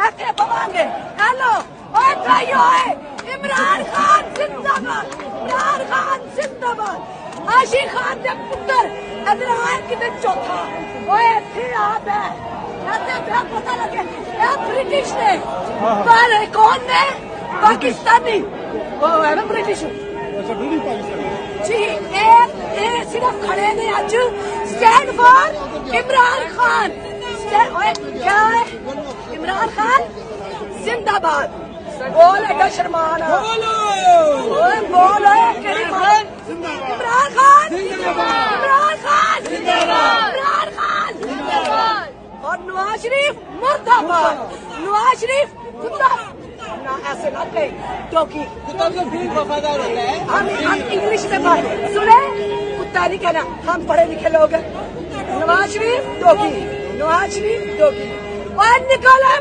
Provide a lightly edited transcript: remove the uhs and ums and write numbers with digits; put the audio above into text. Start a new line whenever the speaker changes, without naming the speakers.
धक्के पवांगे। हेलो ओए भाइयों, इमरान खान जिंदाबाद, इमरान खान जिंदाबाद। आशी खान के पुत्र इधर आए किधर चौथा ओए थे आप है पता लगे ब्रिटिश ने पर कौन ने पाकिस्तानी वो है ब्रिटिश जी। ये सिर्फ खड़े ने अज स्टैंड फॉर इमरान खान। क्या है इमरान खान जिंदाबाद। बोल एडा शर्मान बोलो इमरान खान इमरान खान इमरान खान और नवाज शरीफ मुर्दाबाद। नवाज शरीफ कुत्ता ना ऐसे ना कहे क्योंकि
कुत्ता तो भी वफादार होता है।
हम इंग्लिश में बात सुने, कुत्ता नहीं कहना, हम पढ़े लिखे लोग। नवाज शरीफ दोगी, नवाज शरीफ दोगी और निकाला